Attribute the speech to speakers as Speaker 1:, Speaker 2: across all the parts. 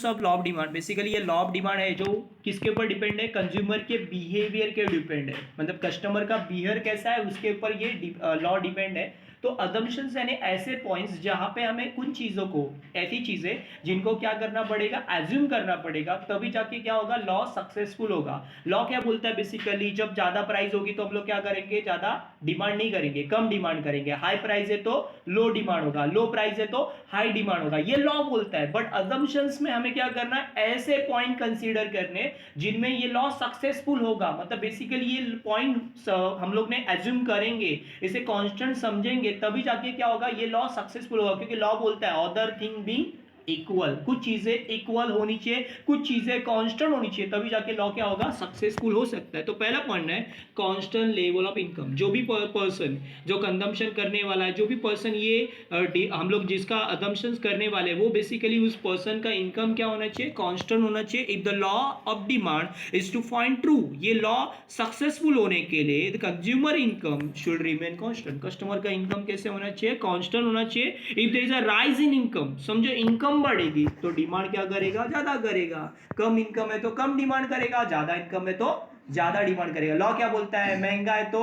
Speaker 1: Of law of demand, basically ये law of demand है जो किसके ऊपर डिपेंड है, कंज्यूमर के बिहेवियर के डिपेंड है, मतलब कस्टमर का बिहेवियर कैसा है उसके ऊपर ये लॉ डिपेंड है। तो अजम्पशंस यानी ऐसे पॉइंट्स जहां पे हमें कुछ चीजों को, ऐसी चीजें जिनको क्या करना पड़ेगा, एज्यूम करना पड़ेगा, तभी जाके क्या होगा, लॉ सक्सेसफुल होगा। लॉ क्या बोलता है बेसिकली, जब ज्यादा प्राइस होगी तो हम लोग क्या करेंगे, ज्यादा डिमांड नहीं करेंगे, कम डिमांड करेंगे। हाई प्राइस है तो लो डिमांड होगा, लो प्राइस है तो हाई डिमांड होगा, ये लॉ बोलता है। बट अजम्पशंस में हमें क्या करना है, ऐसे पॉइंट कंसीडर करने जिनमें ये लॉ सक्सेसफुल होगा, मतलब बेसिकली ये पॉइंट हम लोग ने एज्यूम करेंगे, इसे कांस्टेंट समझेंगे, तभी जाके क्या होगा, ये लॉ सक्सेसफुल होगा। क्योंकि लॉ बोलता है अदर थिंग बीइंग इक्वल, कुछ चीजें इक्वल होनी चाहिए, कुछ चीजें कांस्टेंट होनी चाहिए, तभी जाके लॉ क्या होगा, सक्सेसफुल हो सकता है। तो पहला पॉइंट है कांस्टेंट लेवल ऑफ इनकम। जो भी पर्सन जो कंजम्पशन करने वाला है, जो भी पर्सन ये हम लोग जिसका अजम्पशंस करने वाले हैं, वो बेसिकली उस पर्सन का इनकम क्या होना चाहिए, कांस्टेंट होना चाहिए। If the law of demand is to find true, ये लॉ सक्सेसफुल होने के लिए the consumer income should remain constant, customer का इनकम कैसे होना चाहिए, कांस्टेंट होना चाहिए। If there is a rise in income, समझो इनकम बढ़ेगी तो डिमांड क्या करेगा, ज्यादा करेगा। कम इनकम है तो कम डिमांड करेगा, ज्यादा इनकम है तो ज्यादा डिमांड करेगा। लॉ क्या बोलता है, महंगा है तो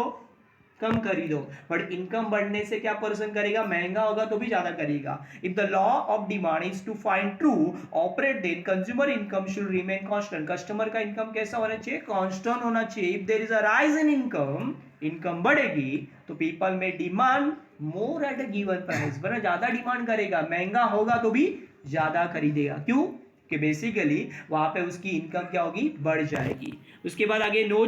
Speaker 1: कम खरीदो, बट इनकम बढ़ने से क्या पर्सन करेगा, महंगा होगा तो भी ज्यादा करेगा। If the law of demand is to find true operate, then consumer income should remain constant, customer का इनकम कैसा होना चाहिए, कांस्टेंट होना चाहिए। If there is a rise in income, income बढ़ेगी तो पीपल में demand more at a given price, वरना ज्यादा डिमांड करेगा, महंगा होगा तो भी ज्यादा खरीदेगा। क्यों कि बेसिकली वहां पे उसकी इनकम क्या होगी, बढ़ जाएगी। उसके बाद आगे no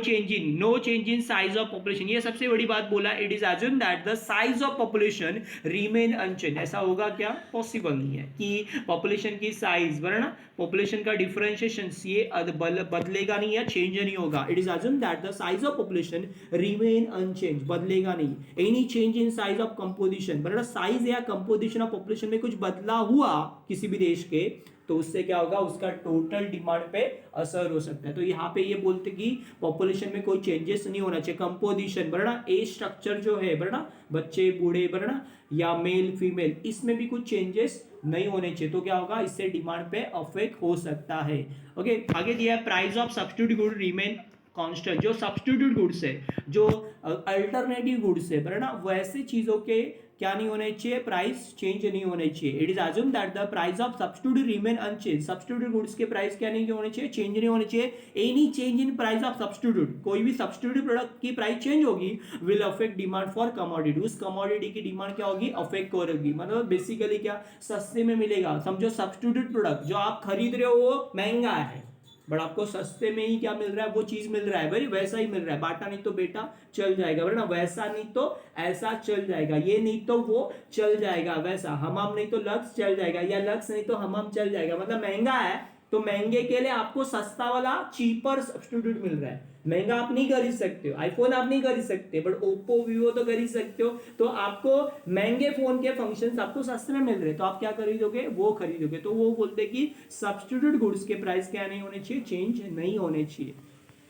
Speaker 1: change in size of population, ये सबसे बड़ी बात बोला, it is assume that the size of population remain unchange. ऐसा होगा क्या, पॉसिबल नहीं है कि पॉपुलेशन की साइज, वरना पॉपुलेशन का डिफरेंशिएशन ये बदलेगा नहीं या चेंज नहीं होगा। It is assume that the size of population remain unchange, बदलेगा नहीं। Any change in size of composition, वरना साइज या कंपोजिशन ऑफ पॉपुलेशन में कुछ बदला हुआ किसी भी देश के, तो उससे क्या होगा, उसका टोटल डिमांड पे असर हो सकता है। तो यहाँ पे ये बोलते कि पॉपुलेशन में कोई चेंजेस नहीं होना चाहिए, कंपोजिशन, वरना एज स्ट्रक्चर जो है, वरना बच्चे बूढ़े, वरना या मेल फीमेल, इसमें भी कुछ चेंजेस नहीं होने चाहिए। तो क्या होगा, इससे डिमांड पे अफेक्ट हो सकता है। ओके, आगे दिया price of substitute good remain constant. जो सब्स्टिट्यूट गुड्स है, जो अल्टरनेटिव गुड्स है, वरना वैसे चीजों के क्या नहीं होने चाहिए, प्राइस चेंज नहीं होने चाहिए। It is assume that the price of substitute remain unchange, substitute goods के प्राइस क्या नहीं होने चाहिए, चेंज नहीं होने चाहिए। Any change in price of substitute, कोई भी सब्स्टिट्यूट प्रोडक्ट की प्राइस चेंज होगी, will affect demand for commodity, उस कमोडिटी की डिमांड क्या होगी, अफेक्ट करेगी। मतलब बेसिकली क्या, सस्ते में मिलेगा। समझो सब्स्टिट्यूट प्रोडक्ट जो आप खरीद रहे हो वो महंगा है, बट आपको सस्ते में ही क्या मिल रहा है, वो चीज मिल रहा है, भाई वैसा ही मिल रहा है, बाटा नहीं तो बेटा चल जाएगा, वरना वैसा नहीं तो ऐसा चल जाएगा, ये नहीं तो वो चल जाएगा, वैसा हमाम नहीं तो लक्स चल जाएगा, या लक्स नहीं तो हमाम चल जाएगा। मतलब महंगा है तो महंगे के लिए आपको सस्ता वाला चीपर सब्स्टिट्यूट मिल रहा है। महंगा आप नहीं खरीद सकते हो, आईफोन आप नहीं खरीद सकते, बट ओप्पो वीवो तो खरीद सकते हो। तो आपको महंगे फोन के फंक्शंस आपको सस्ते में मिल रहे, तो आप क्या खरीदोगे, वो खरीदोगे। तो वो बोलते कि सब्स्टिट्यूट गुड्स के प्राइस क्या नहीं होने चाहिए, चेंज नहीं होने चाहिए।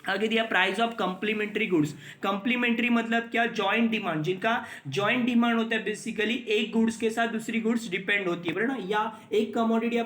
Speaker 1: आगे दिया price of complementary goods. Complementary मतलब क्या, जॉइंट डिमांड, जिनका जॉइंट डिमांड होता है, बेसिकली एक गुड्स के साथ दूसरी गुड्स डिपेंड होती है ना, या एक कमोडिटी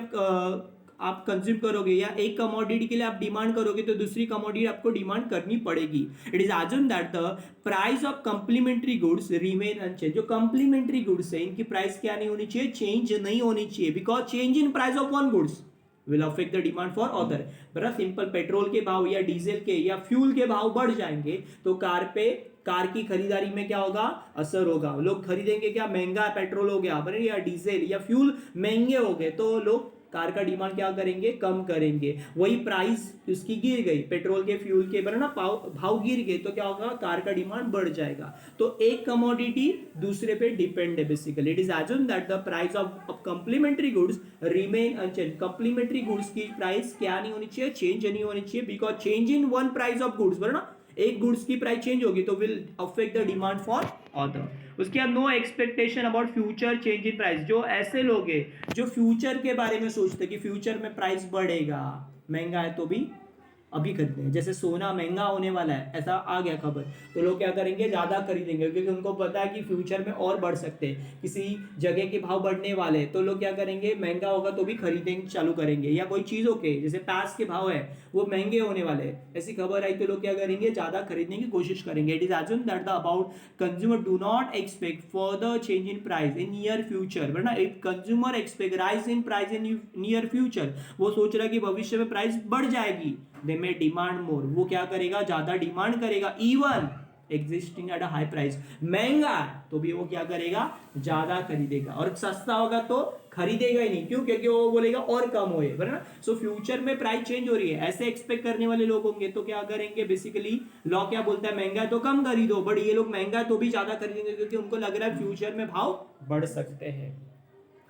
Speaker 1: आप कंज्यूम करोगे, या एक कमोडिटी के लिए आप डिमांड करोगे तो दूसरी कमोडिटी आपको डिमांड करनी पड़ेगी। It is assume that the price of complementary goods remain unchange. जो कंप्लीमेंट्री गुड्स है, इनकी प्राइस क्या नहीं होनी चाहिए, चेंज नहीं होनी चाहिए, because change in price of one goods will affect the demand for other। बड़ा सिंपल, पेट्रोल के भाव या डीजल के या फ्यूल के भाव बढ़ जाएंगे तो कार की खरीदारी में क्या होगा, असर होगा। लोग खरीदेंगे क्या, महंगा पेट्रोल हो गया, या डीजल या फ्यूल महंगे हो गए, तो लोग कार का डिमांड क्या करेंगे, कम करेंगे। वही प्राइस उसकी गिर गई, पेट्रोल के फ्यूल के ना भाव गिर गए, तो क्या होगा, कार का डिमांड बढ़ जाएगा। तो एक कमोडिटी दूसरे पे डिपेंड है basically. It is assume that the price of complementary goods remain unchange. Complementary goods की प्राइस क्या नहीं होनी चाहिए, चेंज नहीं होनी चाहिए, because change in one price of goods, वरना एक गुड्स की प्राइस चेंज होगी तो will affect the demand for other. उसके बाद no expectation about future change in price. जो ऐसे लोग हैं जो फ्यूचर के बारे में सोचते हैं कि फ्यूचर में प्राइस बढ़ेगा, महंगा है तो भी अभी खरीदते हैं। जैसे सोना महंगा होने वाला है, ऐसा आ गया खबर, तो लोग क्या करेंगे, ज़्यादा खरीदेंगे, क्योंकि उनको पता है कि फ्यूचर में और बढ़ सकते हैं, किसी जगह के भाव बढ़ने वाले हैं, तो लोग क्या करेंगे, महंगा होगा तो भी खरीदेंगे चालू करेंगे। या कोई चीज़ों के जैसे पास के भाव है वो महंगे होने वाले हैं, ऐसी खबर आई तो लोग क्या करेंगे, ज़्यादा खरीदने की कोशिश करेंगे। It is assume that the about consumer do not expect further change in price in near future, वरना if consumer expect rise in price in near future, वो सोच रहा है कि भविष्य में प्राइस बढ़ जाएगी, दे मे डिमांड मोर, वो क्या करेगा, ज्यादा डिमांड करेगा, even existing at a high price, महंगा तो भी वो क्या करेगा, ज्यादा खरीदेगा, और सस्ता होगा तो खरीदेगा ही नहीं, क्यों, क्योंकि वो बोलेगा और कम होए, ना। सो फ्यूचर में प्राइस चेंज हो रही है, ऐसे एक्सपेक्ट करने वाले लोग होंगे तो क्या करेंगे, बेसिकली लॉ क्या बोलता है, महंगा है तो कम खरीदो, बट ये लोग महंगा तो भी ज्यादा खरीदेंगे, क्योंकि उनको लग रहा है फ्यूचर में भाव बढ़ सकते हैं।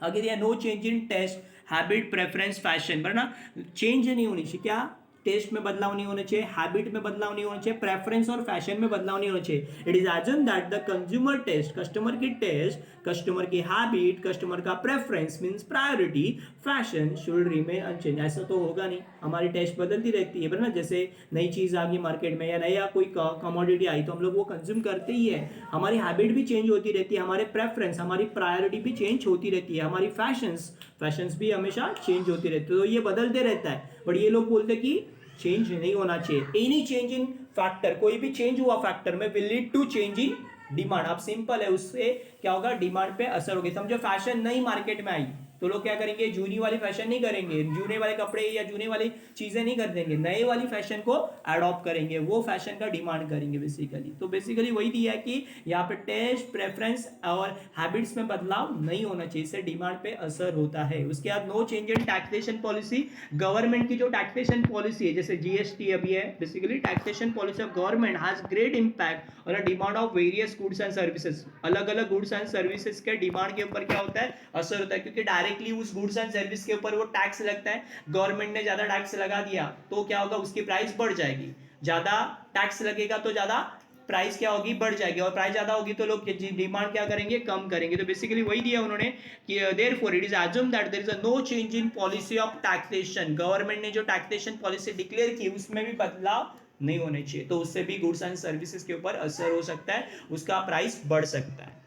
Speaker 1: अगर यह no change in taste habit preference fashion, वरना चेंज नहीं होनी चाहिए, क्या, टेस्ट में बदलाव नहीं होना चाहिए, हैबिट में बदलाव नहीं होना चाहिए, प्रेफरेंस और फैशन में बदलाव नहीं होना चाहिए। It is assume that the consumer taste, customer की टेस्ट, कस्टमर की हैबिट, कस्टमर का preference means priority, fashion should remain unchange. ऐसा तो होगा नहीं, हमारी टेस्ट बदलती रहती है, ना। जैसे नई चीज़ आ गई मार्केट में या नया कोई कमोडिटी आई तो हम लोग वो कंज्यूम करते ही है, हमारी हैबिट भी चेंज होती रहती है, हमारे प्रेफरेंस, हमारी प्रायोरिटी भी चेंज होती रहती है, हमारी फैशंस भी हमेशा चेंज होती रहती है, तो ये बदलते रहता है। बट ये लोग बोलते कि चेंज नहीं होना चाहिए, एनी चेंज इन फैक्टर, कोई भी चेंज हुआ फैक्टर में will lead to change in demand. अब सिंपल है, उससे क्या होगा, डिमांड पे असर होगा। समझो फैशन नई मार्केट में आई तो लोग क्या करेंगे, जूनी वाली फैशन नहीं करेंगे, जूने वाले कपड़े या जूने वाली चीजें नहीं खरीदेंगे, नए वाली फैशन को अडॉप्ट करेंगे, वो फैशन का डिमांड करेंगे बेसिकली। तो बेसिकली वही दिया है कि यहाँ पे टेस्ट, प्रेफरेंस और हैबिट्स में बदलाव नहीं होना चाहिए, इससे डिमांड पे असर होता है। उसके बाद no change in taxation policy, government की जो टैक्सेशन पॉलिसी है, जैसे जीएसटी अभी है, basically taxation policy of government has great impact on the demand of various goods and services. अलग अलग गुड्स एंड सर्विसेज के डिमांड के ऊपर क्या होता है, असर होता है, क्योंकि डायरेक्टली उस गुड्स एंड सर्विस के ऊपर वो टैक्स लगता है, गवर्नमेंट ने ज्यादा टैक्स लगा दिया तो क्या होगा, उसकी प्राइस बढ़ जाएगी, ज्यादा टैक्स लगेगा तो ज्यादा प्राइस क्या होगी, बढ़ जाएगी, और प्राइस ज्यादा होगी तो लोग डिमांड क्या करेंगे, कम करेंगे। तो बेसिकली वही दिया उन्होंने कि therefore it is assume that there is a no change in policy of taxation, government ने जो टैक्सेशन पॉलिसी डिक्लेयर की उसमें भी बदलाव नहीं होने चाहिए, तो उससे भी गुड्स एंड सर्विसेज के ऊपर असर हो सकता है, उसका प्राइस बढ़ सकता है।